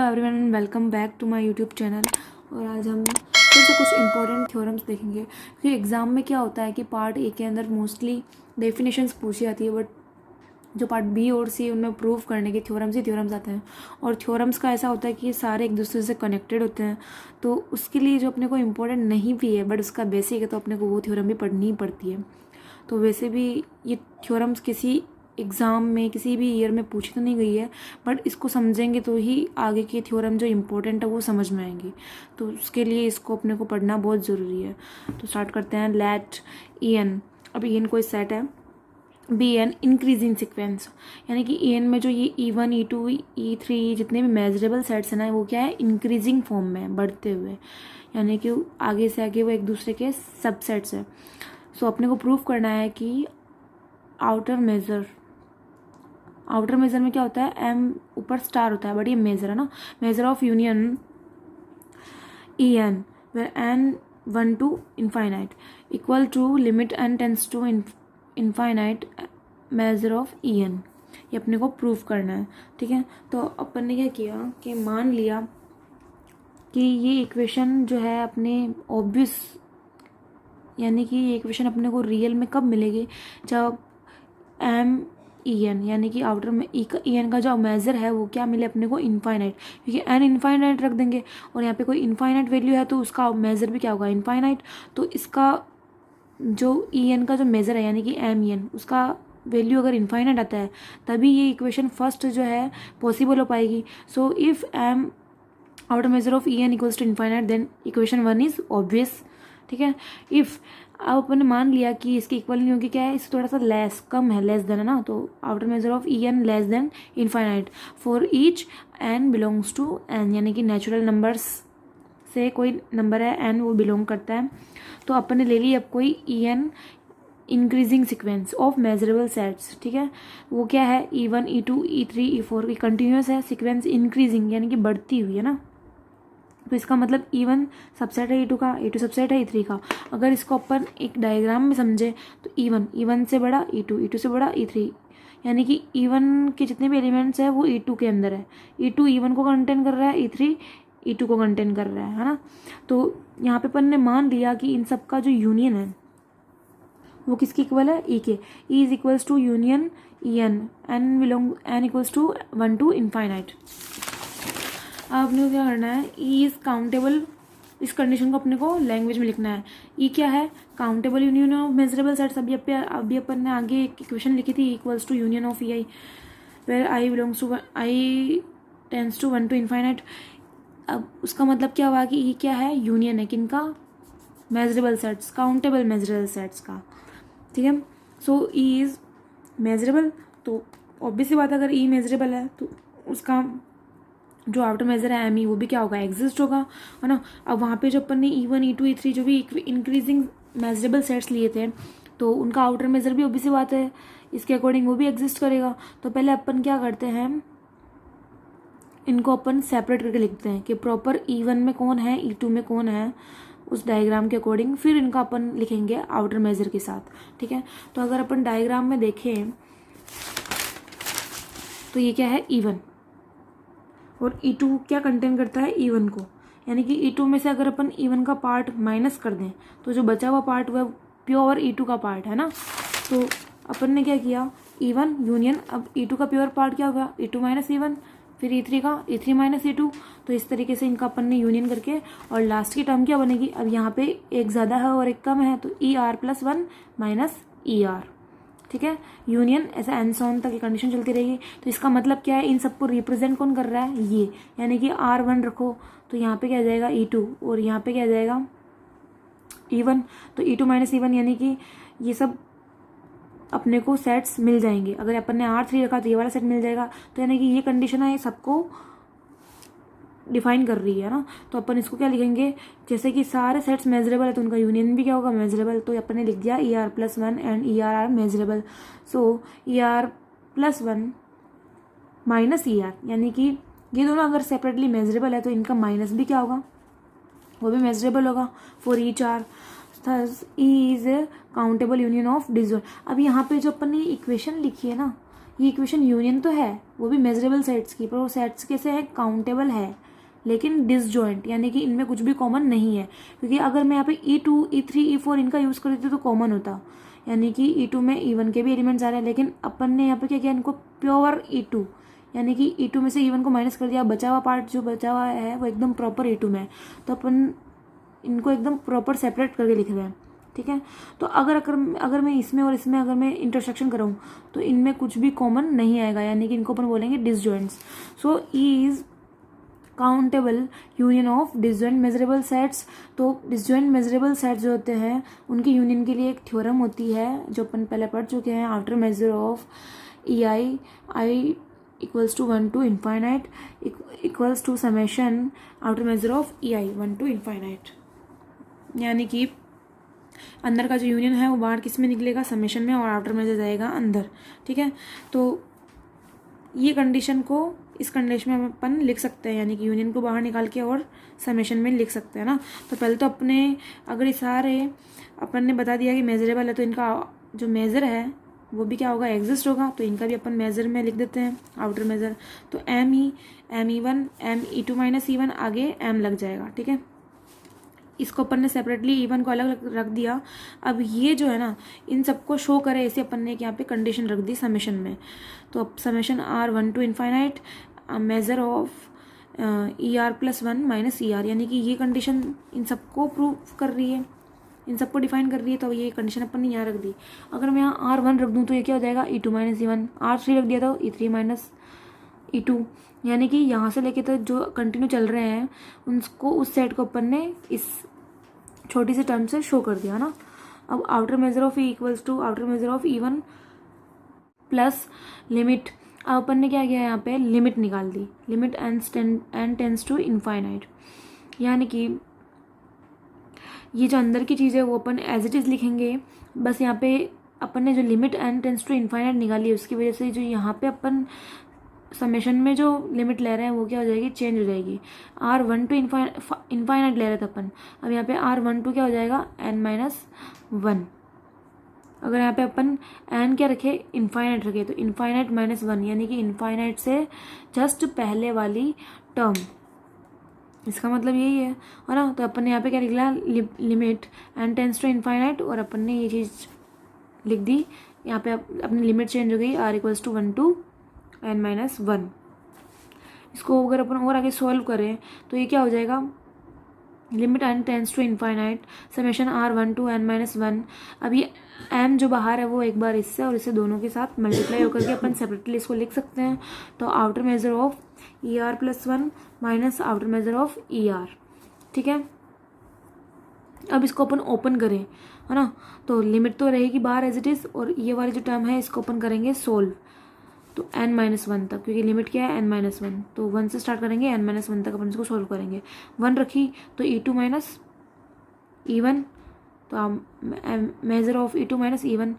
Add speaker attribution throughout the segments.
Speaker 1: Everyone and welcome back to my YouTube channel. और आज हम फिर से कुछ इंपॉर्टेंट थ्योरम्स देखेंगे, क्योंकि एग्ज़ाम में क्या होता है कि पार्ट ए के अंदर मोस्टली डेफिनेशंस पूछी जाती है, बट जो पार्ट बी और सी उनमें प्रूव करने के थ्योरम्स ही थ्योरम्स आते हैं। और थ्योरम्स का ऐसा होता है कि ये सारे एक दूसरे से कनेक्टेड होते हैं, तो उसके लिए जो अपने को इम्पोर्टेंट नहीं भी है बट उसका बेसिक है, तो अपने को वो थ्योरम भी पढ़नी ही पड़ती है। तो वैसे भी ये थ्योरम्स किसी एग्ज़ाम में किसी भी ईयर में पूछी तो नहीं गई है, बट इसको समझेंगे तो ही आगे के थ्योरम जो इम्पोर्टेंट है वो समझ में आएंगे। तो उसके लिए इसको अपने को पढ़ना बहुत ज़रूरी है। तो स्टार्ट करते हैं। लेट ई एन, अब ई एन कोई सेट है, बी एन इंक्रीजिंग सिक्वेंस, यानी कि ई एन में जो ये E1 E2 E3 जितने भी मेजरेबल सेट्स हैं ना, वो क्या है, इंक्रीजिंग फॉर्म में, बढ़ते हुए, यानी कि आगे से आगे वो एक दूसरे के सबसेट्स है। सो अपने को प्रूव करना है कि आउटर मेजर में क्या होता है, एम ऊपर स्टार होता है, बट ये मेजर है ना, measure of union E n where n 1 to infinite equal to limit n tends to infinite measure of E n. ये अपने को प्रूव करना है, ठीक है। तो अपन ने क्या किया कि मान लिया कि ये इक्वेशन जो है अपने ऑब्वियस, यानी कि ये इक्वेशन अपने को रियल में कब मिलेगी, जब एम ई एन यानी कि आउटर में ई एन का जो मेजर है वो क्या मिले अपने को, इनफाइनाइट, क्योंकि एन इनफाइनाइट रख देंगे और यहाँ पे कोई इनफाइनाइट वैल्यू है तो उसका मेजर भी क्या होगा, इनफाइनाइट। तो इसका जो ई एन का जो मेजर है यानी कि एम ई एन, उसका वैल्यू अगर इनफाइनाइट आता है तभी ये इक्वेशन फर्स्ट जो है पॉसिबल हो पाएगी। So if M outer measure of E n equals to infinite then equation 1 is obvious, ठीक है। इफ़ अब अपन ने मान लिया कि इसकी इक्वल नहीं होगी, क्या है, इससे थोड़ा सा लेस, कम है, लेस देन है ना, तो outer measure of E n less than infinite for each n belongs to N, यानी कि नेचुरल नंबर्स से कोई नंबर है एन वो बिलोंग करता है। तो अपन ने ले ली अब कोई E an increasing sequence of measurable sets, ठीक है। वो क्या है, E1 E2 E3 E4 की कंटिन्यूस है, सिक्वेंस इंक्रीजिंग यानी कि बढ़ती हुई है ना। तो इसका मतलब E1 सबसेट है E2 का, E2 सबसेट है E3 का। अगर इसको अपन एक डायग्राम में समझे तो E1 से बड़ा E2 से बड़ा E3, यानी कि E1 के जितने भी एलिमेंट्स है वो E2 के अंदर है, E2 E1 को कंटेन कर रहा है, E3 E2 को कंटेन कर रहा है ना। तो यहाँ पे अपन ने मान लिया कि इन सब का जो यूनियन है वो किसकी इक्वल है, E के। E is equals to union E n equals to 1 to infinite. अब अपने को क्या करना है, ई इज काउंटेबल, इस कंडीशन को अपने को लैंग्वेज में लिखना है। ई क्या है, countable union of measurable sets. अभी अपन ने आगे एक इक्वेशन लिखी थी, equals to union of E I where I tends to 1 to infinite. अब उसका मतलब क्या हुआ कि ई क्या है, यूनियन है किनका, measurable sets, countable measurable sets का, ठीक है। सो ई इज मेजरेबल, तो ऑब्वियस सी बात है, अगर ई मेजरेबल है तो उसका जो आउटर मेजर है एम ई वो भी क्या होगा, एग्जिस्ट होगा, है ना। अब वहाँ पे जो अपन ने E1 E2 E3 जो भी इंक्रीजिंग मेजरेबल सेट्स लिए थे तो उनका आउटर मेजर भी ऑब्वियस सी बात है इसके अकॉर्डिंग वो भी एग्जिस्ट करेगा। तो पहले अपन क्या करते हैं, इनको अपन सेपरेट करके लिखते हैं कि प्रॉपर E1 में कौन है, E2 में कौन है, उस डायग्राम के अकॉर्डिंग फिर इनका अपन लिखेंगे आउटर मेजर के साथ, ठीक है। तो अगर अपन डायग्राम में देखें तो ये क्या है, E1, और E2 क्या कंटेन करता है, E1 को, यानी कि E2 में से अगर अपन E1 का पार्ट माइनस कर दें तो जो बचा हुआ पार्ट वह प्योर E2 का पार्ट है ना। तो अपन ने क्या किया, E1 यूनियन, अब E2 का प्योर पार्ट क्या होगा, E2 माइनस E1, फिर E3 का E3 माइनस E2। तो इस तरीके से इनका अपन ने यूनियन करके, और लास्ट की टर्म क्या बनेगी, अब यहाँ पे एक ज़्यादा है और एक कम है तो ER+1 माइनस ER, ठीक है। यूनियन ऐसा एंड सॉन तक ये कंडीशन चलती रहेगी। तो इसका मतलब क्या है, इन सबको रिप्रेजेंट कौन कर रहा है, ये, यानी कि R1 रखो तो यहाँ पे क्या आ जाएगा E2 और यहाँ पे क्या आ जाएगा E1। तो E2 माइनस E1 यानी कि ये सब अपने को सेट्स मिल जाएंगे। अगर अपन ने R3 रखा तो ये वाला सेट मिल जाएगा। तो यानी कि ये कंडीशन है, ये सबको डिफाइन कर रही है ना। तो अपन इसको क्या लिखेंगे, जैसे कि सारे सेट्स मेजरेबल है तो उनका यूनियन भी क्या होगा, मेजरेबल। तो अपन ने लिख दिया ER+1 and ER R measurable. So ER+1 minus ER, यानी कि ये दोनों अगर सेपरेटली मेजरेबल है तो इनका माइनस भी क्या होगा, वो भी मेजरेबल होगा for each R. Thus E is a countable union of disjoint. अब यहाँ पे जो अपन ने इक्वेशन लिखी है ना, ये इक्वेशन यूनियन तो है, वो भी मेजरेबल सेट्स की, पर वो सेट्स कैसे है, काउंटेबल है लेकिन डिसजॉइंट, यानी कि इनमें कुछ भी कॉमन नहीं है। क्योंकि अगर मैं यहाँ पे E2 E3 E4 इनका यूज़ कर देती तो कॉमन होता, यानी कि E2 में E1 के भी एलिमेंट्स आ रहे हैं, लेकिन अपन ने यहाँ पे क्या किया, इनको प्योर E2 यानी कि E2 में से E1 को माइनस कर दिया, बचा हुआ पार्ट जो बचा हुआ है वो एकदम प्रॉपर E2 में है, तो अपन इनको एकदम प्रॉपर सेपरेट करके लिख रहे हैं, ठीक है। तो अगर मैं इसमें और इसमें अगर मैं इंटरसेक्शन कराऊँ तो इनमें कुछ भी कॉमन नहीं आएगा, यानी कि इनको अपन बोलेंगे disjoints. So is countable union of disjoint measurable sets. तो डिसजॉइंट मेजरेबल सेट्स जो होते हैं उनकी यूनियन के लिए एक थ्योरम होती है जो अपन पहले पढ़ चुके हैं, outer measure of I equals to 1 to infinite equals to summation outer measure of EI 1 to infinite, यानी कि अंदर का जो यूनियन है वो बाहर किस में निकलेगा, समेशन में, और आउटर मेजर जाएगा अंदर, ठीक है। तो ये कंडीशन को इस कंडीशन में अपन लिख सकते हैं, यानी कि यूनियन को बाहर निकाल के और समेशन में लिख सकते हैं ना। तो पहले तो अपने अगर ये सारे अपन ने बता दिया कि मेजरेबल है तो इनका जो मेजर है वो भी क्या होगा, एग्जिस्ट होगा, तो इनका भी अपन मेजर में लिख देते हैं, आउटर मेजर। तो ME1 ME2 माइनस E1 आगे M लग जाएगा, ठीक है। इसको अपन ने सेपरेटली E1 को अलग रख दिया। अब ये जो है ना इन सबको शो करे ऐसे अपन ने यहाँ पे कंडीशन रख दी समेशन में। तो अब summation R1 to infinite measure of ER+1 minus ER, यानी कि ये कंडीशन इन सबको प्रूव कर रही है, इन सबको डिफाइन कर रही है। तो ये कंडीशन अपन ने यहाँ रख दी। अगर मैं यहाँ R1 रख दूँ तो ये क्या हो जाएगा, E2 माइनस E1। R3 रख दिया तो E3 माइनस E2, यानी कि यहाँ से लेके तो जो कंटिन्यू चल रहे हैं उनको उस सेट को अपन ने इस छोटी सी टर्म से शो कर दिया ना। अब outer measure of E equals to outer measure of E1 plus limit. अब अपन ने क्या किया, यहाँ पे लिमिट निकाल दी, limit n tends to infinite, यानी कि ये जो अंदर की चीज़ है वो अपन एज इट इज़ लिखेंगे। बस यहाँ पे अपन ने जो limit n tends to infinite निकाली है उसकी वजह से जो यहाँ पे अपन समेशन में जो लिमिट ले रहे हैं वो क्या हो जाएगी, चेंज हो जाएगी। R1 to इनफाइनाइट ले रहे थे अपन, अब यहाँ पे R12 क्या हो जाएगा, N-1। अगर यहाँ पे अपन n क्या रखे, इनफाइनाइट रखे, तो इनफाइनाइट -1, यानी कि इनफाइनाइट से जस्ट पहले वाली टर्म, इसका मतलब यही है ना। तो अपन ने यहाँ पे क्या लिखा, limit n tends to infinite, और अपन ने ये चीज़ लिख दी। यहाँ पे अपनी लिमिट चेंज हो गई, R equals to 1 to N-1। इसको अगर अपन और आगे सॉल्व करें तो ये क्या हो जाएगा, limit n tends to infinite summation R1 to N-1। अब ये m जो बाहर है वो एक बार इससे और इससे दोनों के साथ मल्टीप्लाई होकर के अपन सेपरेटली इसको लिख सकते हैं। तो outer measure of ER+1 minus outer measure of ER, ठीक है। अब इसको अपन ओपन करें, है ना, तो लिमिट तो रहेगी बाहर एज इट इज़, और ये वाली जो टर्म है इसको अपन करेंगे सोल्व, तो N-1 तक, क्योंकि लिमिट क्या है N-1, तो 1 से स्टार्ट करेंगे, N-1 तक अपन इसको सोल्व करेंगे। 1 रखी तो E2 माइनस E1, तो measure of E2 minus E1,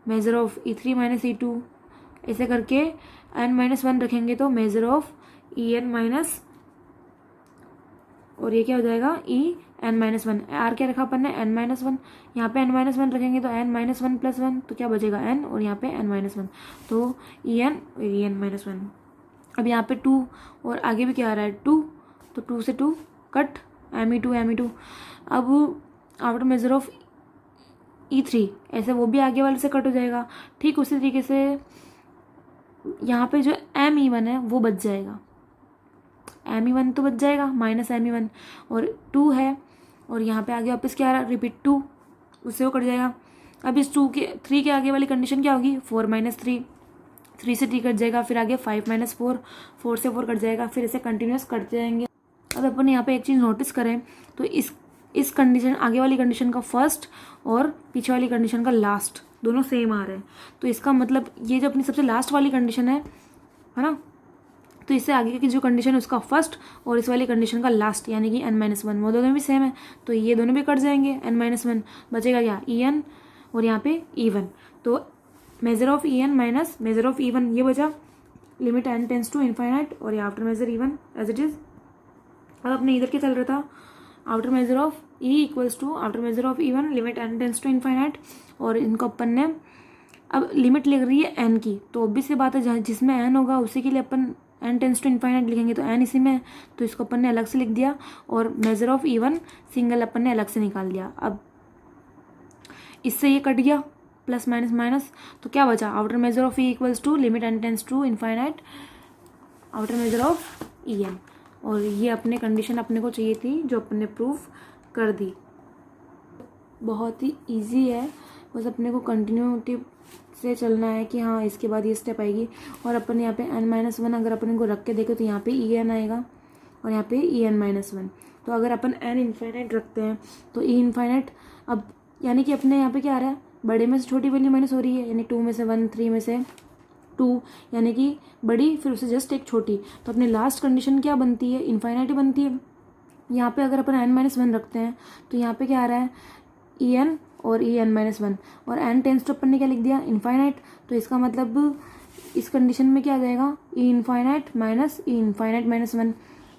Speaker 1: measure of E3 minus E2, ऐसे करके N-1 रखेंगे तो मेजर ऑफ EN माइनस, और ये क्या हो जाएगा, EN-1। R क्या रखा अपन ने, N-1, यहाँ पे N-1 रखेंगे तो N-1 प्लस 1, तो क्या बचेगा N, और यहाँ पे N-1, तो EN और EN-1। अब यहाँ पे 2 और आगे भी क्या आ रहा है 2, तो 2 से 2 कट, ME2। अब आउटर मेजर ऑफ E3, ऐसे वो भी आगे वाले से कट हो जाएगा। ठीक उसी तरीके से यहाँ पे जो ME1 है वो बच जाएगा, ME1 तो बच जाएगा माइनस ME1, और 2 है, और यहाँ पे आगे वापस क्या आ रहा है, रिपीट 2, उससे वो कट जाएगा। अब इस 3 के आगे वाली कंडीशन क्या होगी, 4 माइनस 3, 3 से 3 कट जाएगा, फिर आगे 5 माइनस 4, 4 से 4 कट जाएगा, फिर ऐसे कंटिन्यूस करते जाएंगे। अब अपन यहाँ पे एक चीज़ नोटिस करें तो इस कंडीशन, आगे वाली कंडीशन का फर्स्ट और पीछे वाली कंडीशन का लास्ट दोनों सेम आ रहे हैं, तो इसका मतलब ये जो अपनी सबसे लास्ट वाली कंडीशन है ना, तो इससे आगे की जो कंडीशन है उसका फर्स्ट और इस वाली कंडीशन का लास्ट, यानी कि N-1, वो दोनों भी सेम है, तो ये दोनों भी कट जाएंगे। N-1 बचेगा क्या, EN, और यहाँ पे E1, तो measure of EN minus measure of E1 ये बचा, limit n tends to infinite, और ये after measure E1 as it is. अब अपने इधर क्या चल रहा था, outer measure of E equals to outer measure of E1 limit n tends to infinite, और इनको अपन ने अब लिमिट लग रही है एन की, तो ऑब्वियस सी बात है जहाँ जिसमें एन होगा उसी के लिए अपन एन टेंस टू इनफाइनाइट लिखेंगे, तो एन इसी में है तो इसको अपन ने अलग से लिख दिया, और मेजर ऑफ E1 सिंगल अपन ने अलग से निकाल दिया। अब इससे ये कट गया प्लस माइनस माइनस, तो क्या बचा, outer measure of E equals to limit n tends to infinite outer measure of EN। और ये अपने कंडीशन अपने को चाहिए थी जो अपन ने प्रूफ कर दी। बहुत ही इजी है, बस अपने को कंटिन्यूटी से चलना है कि हाँ इसके बाद ये स्टेप आएगी। और अपन यहाँ पे n-1 अगर अपन इनको रख के देखें तो यहाँ पे EN आएगा और यहाँ पे EN-1। तो अगर अपन n इनफाइनाइट रखते हैं तो E इनफाइनाइट, अब यानी कि अपने यहाँ पे क्या आ रहा है, बड़े में से छोटी वैल्यू माइनस हो रही है, यानी 2 में से 1, 3 में से 2, यानी कि बड़ी फिर उससे जस्ट एक छोटी। तो अपनी लास्ट कंडीशन क्या बनती है, इनफाइनाइट बनती है। यहाँ पे अगर अपन n-1 रखते हैं तो यहाँ पे क्या आ रहा है, EN और EN-1, और n टेंस टू अपन ने क्या लिख दिया, इनफाइनाइट। तो इसका मतलब इस कंडीशन में क्या आ जाएगा, E infinite minus E infinite -1।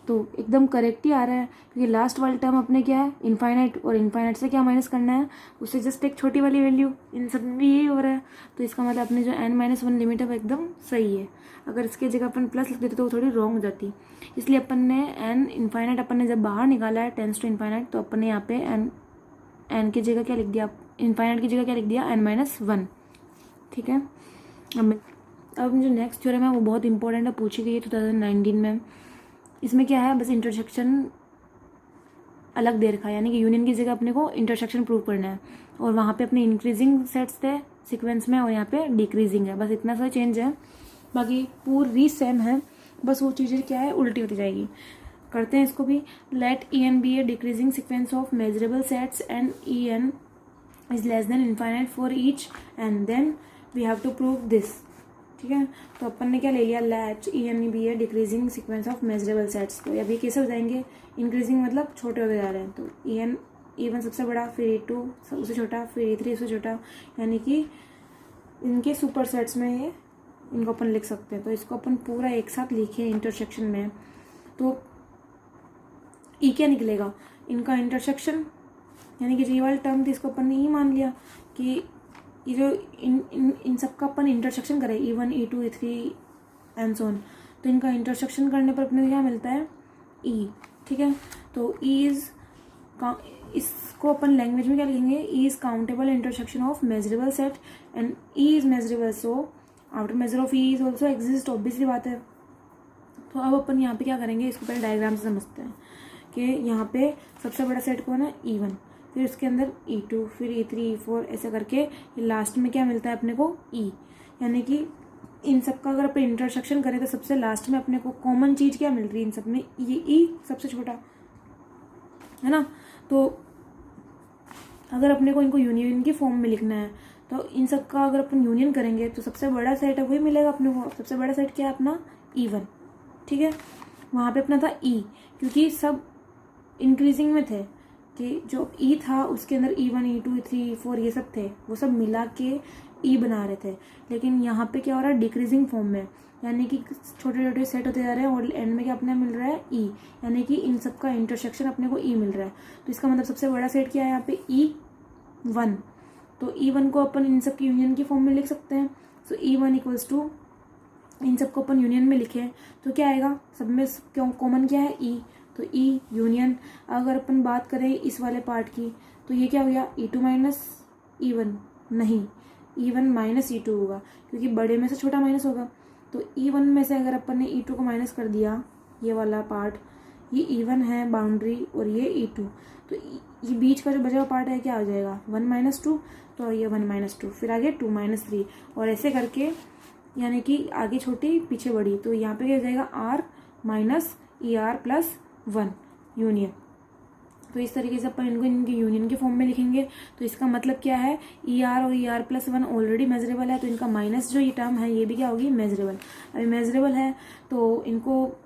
Speaker 1: तो एकदम करेक्ट ही आ रहा है, क्योंकि लास्ट वाली टर्म अपने क्या है, इनफाइनाइट, और इनफाइनाइट से क्या माइनस करना है, उससे जस्ट एक छोटी वाली वैल्यू। इन सब में यही हो रहा है। तो इसका मतलब अपने जो n-1 लिमिट है वो एकदम सही है। अगर इसके जगह अपन प्लस लिख देते तो वो थोड़ी रॉन्ग हो जाती, इसलिए अपन ने n इनफाइनाइट अपन ने जब बाहर निकाला है टेंस टू इनफाइनाइट, तो अपन ने यहाँ पे n की जगह क्या लिख दिया, इनफाइनाइट की जगह क्या लिख दिया, n-1। ठीक है। अब जो नेक्स्ट थ्योरम है वो बहुत इंपॉर्टेंट है, पूछी गई है 2019 में। इसमें क्या है, बस इंटरसेक्शन अलग दे रखा है, यानी कि यूनियन की जगह अपने को इंटरसेक्शन प्रूव करना है, और वहाँ पे अपने इंक्रीजिंग सेट्स थे सीक्वेंस में और यहाँ पे डिक्रीजिंग है, बस इतना सा चेंज है, बाकी पूरी सेम है, बस वो चीज़ें क्या है उल्टी होती जाएगी। करते हैं इसको भी। Let EN be a decreasing sequence of measurable sets and EN is less than infinite for each and then we have to prove this. ठीक है, तो अपन ने क्या ले लिया, let EN be a decreasing sequence of measurable sets. तो अभी कैसे हो जाएंगे, इंक्रीजिंग मतलब छोटे होते जा रहे हैं, तो E1 सबसे बड़ा, फिर E2 उससे छोटा, फिर E3 उससे छोटा, यानी कि इनके सुपर सेट्स में ये इनको अपन लिख सकते हैं। तो इसको अपन पूरा एक साथ लिखे इंटरसेक्शन में, तो E क्या निकलेगा, इनका इंटरसेक्शन, यानी कि ये वाली टर्म थी इसको अपन ने ही मान लिया कि ये जो इन सब का अपन इंटरसेक्शन करें, E1 E2 E3 and so on, तो इनका इंटरसेक्शन करने पर अपने क्या मिलता है, E। ठीक है, तो E इज, इसको अपन लैंग्वेज में क्या लिखेंगे, E is countable intersection of measurable set and E is measurable, so outer measure of E is also exist, obviously बात है। तो अब अपन यहाँ पे क्या करेंगे, इसको पहले डायग्राम से समझते हैं कि यहाँ पे सबसे बड़ा सेट कौन है, E1, फिर उसके अंदर E2, फिर E3 E4, ऐसे करके लास्ट में क्या मिलता है अपने को, E। यानी कि इन सब का अगर अपन इंटरसेक्शन करें तो सबसे लास्ट में अपने को कॉमन चीज़ क्या मिल रही है इन सब में, ये E सबसे छोटा है ना। तो अगर अपने को इनको यूनियन की फॉर्म में लिखना है तो इन सब का अगर अपन यूनियन करेंगे तो सबसे बड़ा सेट है वही मिलेगा अपने को। सबसे बड़ा सेट क्या है अपना, E1। ठीक है, वहाँ पे अपना था E, क्योंकि सब इंक्रीजिंग में थे, कि जो E था उसके अंदर E1 E2 E3 E4 ये सब थे, वो सब मिला के E बना रहे थे। लेकिन यहाँ पे क्या हो रहा है, डिक्रीजिंग फॉर्म में, यानी कि छोटे छोटे सेट होते जा रहे हैं और एंड में क्या अपने मिल रहा है, E, यानी कि इन सब का इंटरसेक्शन अपने को E मिल रहा है। तो इसका मतलब सबसे बड़ा सेट क्या है यहाँ पे, E1। तो E1 को अपन इन सब की यूनियन की फॉर्म में लिख सकते हैं। सो E1 इक्वल्स टू, इन सबको अपन यूनियन में लिखें तो क्या आएगा, सब में क्यों कॉमन क्या है, E, तो E यूनियन। अगर अपन बात करें इस वाले पार्ट की तो ये क्या हो गया, E2 माइनस E1, नहीं E1 माइनस E2 होगा, क्योंकि बड़े में से छोटा माइनस होगा। तो E1 में से अगर अपन ने E2 को माइनस कर दिया, ये वाला पार्ट, ये E1 है बाउंड्री और ये E2, तो ये बीच का जो बचा हुआ पार्ट है क्या हो जाएगा, 1 - 2, तो ये 1 - 2, फिर आगे 2 - 3, और ऐसे करके, यानी कि आगे छोटी पीछे बड़ी। तो यहाँ पे क्या हो जाएगा, R minus ER plus 1 union. तो इस तरीके से अपन इनको इनके यूनियन के फॉर्म में लिखेंगे। तो इसका मतलब क्या है, ER और ER प्लस 1 ऑलरेडी मेजरेबल है, तो इनका माइनस जो ये टर्म है ये भी क्या होगी, मेजरेबल। अभी मेजरेबल है तो इनको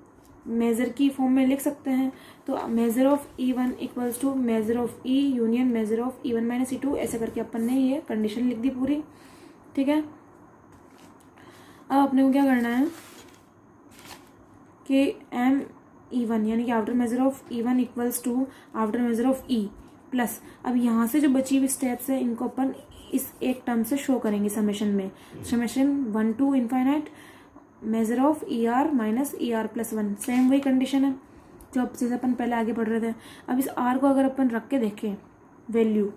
Speaker 1: मेजर की फॉर्म में लिख सकते हैं। तो measure of E1 equals to measure of E union measure of E1 minus E2, ऐसा करके अपन ने ये कंडीशन लिख दी पूरी। ठीक है, अब अपने को क्या करना है कि E1 यानी कि outer measure of E1 equals to outer measure of E plus, अब यहाँ से जो बची हुई स्टेप्स है इनको अपन इस एक टर्म से शो करेंगे समेशन में, summation 1 to infinite measure of E R minus E R plus 1। Same वही कंडीशन है जो अब जैसे अपन पहले आगे पढ़ रहे थे। अब इस आर को अगर अपन रख के देखें वैल्यू,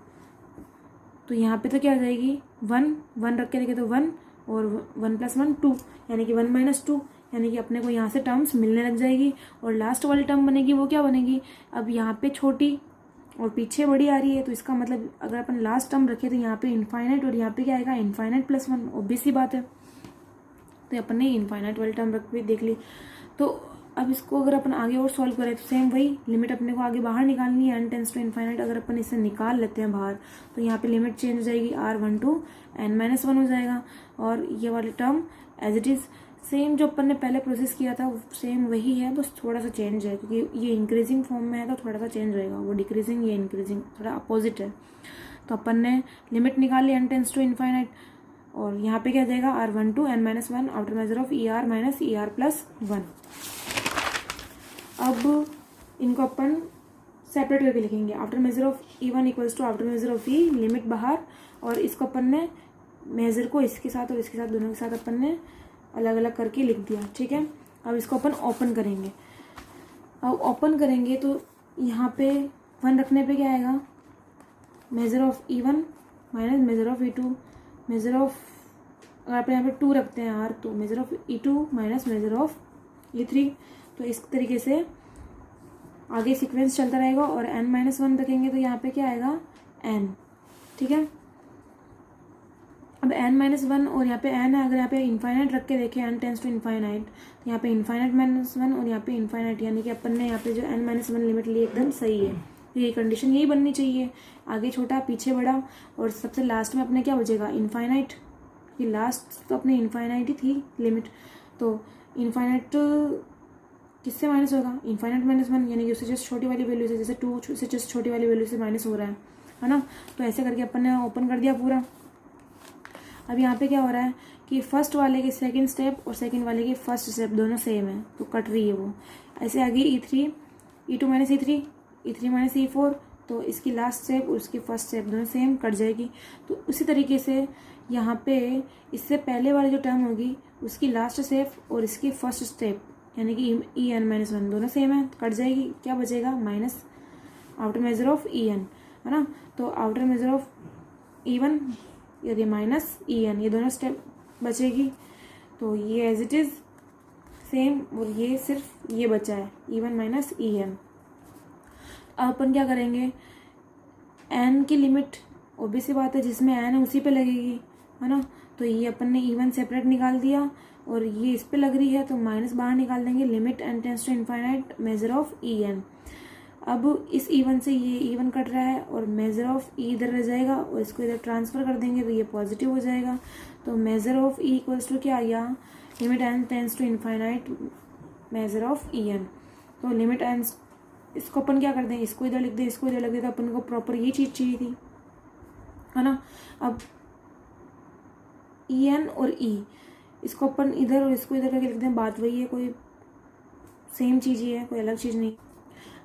Speaker 1: तो यहाँ पे तो क्या आ जाएगी 1 रख के देखें तो 1 और 1 + 1 2, यानी कि 1 - 2, यानी कि अपने को यहाँ से टर्म्स मिलने लग जाएगी। और लास्ट वाली टर्म बनेगी वो क्या बनेगी, अब यहाँ पे छोटी और पीछे बड़ी आ रही है, तो इसका मतलब अगर अपन लास्ट टर्म रखें तो यहाँ पे इनफाइनाइट और यहाँ पे क्या आएगा इनफाइनाइट प्लस 1, ऑब्वियस सी बात है। तो अपन ने इनफाइनाइट वाली टर्म रख के देख ली। तो अब इसको अगर अपन आगे और सॉल्व करें तो सेम वही लिमिट अपने को आगे बाहर निकालनी है, n टेंस टू इनफाइनाइट। अगर अपन इसे निकाल लेते हैं बाहर तो यहाँ पे लिमिट चेंज हो जाएगी, r1 to n-1 हो जाएगा। और ये वाली term as it is same जो अपन ने पहले प्रोसेस किया था सेम वही है, बस थोड़ा सा चेंज है क्योंकि ये इंक्रीजिंग फॉर्म में है तो थोड़ा सा चेंज रहेगा, वो डिक्रीजिंग ये इंक्रीजिंग थोड़ा अपोजिट है। तो अपन ने लिमिट निकाली n टेंस टू इनफाइनाइट, और यहाँ पे क्या आ जाएगा r1 to n-1 after measure of E R minus E R plus 1। अब इनको अपन सेपरेट करके लिखेंगे, after measure of E1 equals to after measure of E, limit बाहर, और इसको अपन ने मेजर को इसके साथ और इसके साथ दोनों के साथ अपन ने अलग अलग करके लिख दिया, ठीक है। अब इसको अपन ओपन करेंगे। अब ओपन करेंगे तो यहाँ पे 1 रखने पे क्या आएगा, major of E1 minus measure of E2, measure of अगर आप यहाँ पे 2 रखते हैं R, तो measure of E2 minus measure of E3। तो इस तरीके से आगे सीक्वेंस चलता रहेगा। और n-1 रखेंगे तो यहाँ पे क्या आएगा n, ठीक है। अब n-1 और यहाँ पे n है, अगर यहाँ पे इनफाइनाइट रख के देखें n टेंस टू इनफाइनाइट, तो यहाँ पे इनफाइनाइट -1 और यहाँ पे इनफाइनाइट, यानी कि अपन ने यहाँ पे जो n-1 लिमिट ली एकदम सही है। ये कंडीशन यही बननी चाहिए, आगे छोटा पीछे बड़ा, और सबसे लास्ट में अपने क्या बचेगा इनफाइनाइट। ये लास्ट तो अपने इनफाइनाइट ही थी लिमिट, तो इनफाइनाइट किससे माइनस होगा, इनफाइनाइट -1, यानी कि उससे जस्ट छोटी वाली वैल्यू से, जैसे 2 से जस्ट छोटी वाली वैल्यू से माइनस हो रहा है ना। तो ऐसे करके अपन ने ओपन कर दिया पूरा। अब यहाँ पे क्या हो रहा है कि फर्स्ट वाले के सेकंड स्टेप और सेकंड वाले के फर्स्ट स्टेप दोनों सेम है, तो कट रही है वो। ऐसे आगे E3 E2 minus E3 E3 minus E4, तो इसकी लास्ट स्टेप और उसकी फर्स्ट स्टेप दोनों सेम कट जाएगी। तो उसी तरीके से यहाँ पे इससे पहले वाली जो टर्म होगी उसकी लास्ट स्टेप और इसकी फर्स्ट स्टेप, यानी कि En-1 दोनों सेम है, कट जाएगी। क्या बचेगा minus outer measure of En, है ना। तो आउटर मेजर ऑफ E1 यदि माइनस En, ये दोनों स्टेप बचेगी। तो ये एज इट इज़ सेम, और ये सिर्फ ये बचा है E1 माइनस En। अब अपन क्या करेंगे, n की लिमिट ऑब्वियस सी बात है जिसमें n है उसी पे लगेगी, है ना। तो ये अपन ने E1 सेपरेट निकाल दिया और ये इस पे लग रही है, तो माइनस बाहर निकाल देंगे, limit n tends to infinite measure of En। अब इस E1 से ये E1 कट रहा है और मेजर ऑफ E इधर रह जाएगा, और इसको इधर ट्रांसफ़र कर देंगे तो ये पॉजिटिव हो जाएगा। तो measure of E equals to क्या आ गया, limit n tends to infinite measure of En। तो लिमिट n, इसको अपन क्या कर दें, इसको इधर लिख दें, इसको इधर लिख दें, तो अपन को प्रॉपर ये चीज़ चाहिए थी, है ना। अब En और E, इसको अपन इधर और इसको इधर करके लिख दें, बात वही है, कोई सेम चीज़ ही है, कोई अलग चीज़ नहीं।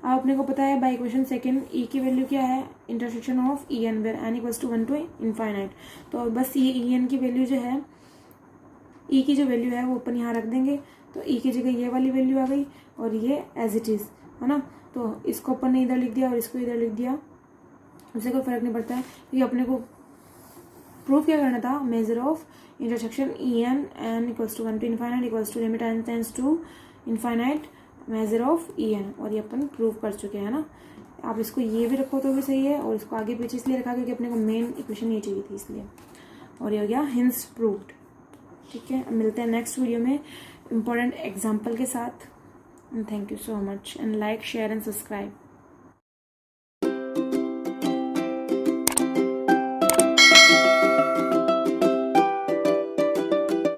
Speaker 1: अब अपने को पता है बाय इक्वेशन सेकंड E की वैल्यू क्या है, intersection of En where n equals to 1 to infinite. तो बस ये En की वैल्यू जो है, E की जो वैल्यू है वो अपन यहाँ रख देंगे, तो E की जगह ये वाली वैल्यू आ गई और ये एज इट इज़, है ना। तो इसको अपन ने इधर लिख दिया और इसको इधर लिख दिया, उससे कोई फ़र्क नहीं पड़ता है, क्योंकि अपने को प्रूफ क्या करना था, measure of intersection n equals to 1 to infinite equals to limit n tends to infinite measure of En, और ये अपन प्रूव कर चुके हैं ना। आप इसको ये भी रखो तो भी सही है, और इसको आगे पीछे इसलिए रखा क्योंकि अपने को मेन इक्वेशन ये चाहिए थी इसलिए, और ये हो गया हिंस प्रूव्ड। ठीक है, अब मिलते हैं नेक्स्ट वीडियो में इम्पोर्टेंट एग्जाम्पल के साथ। Thank you so much, and like share and subscribe.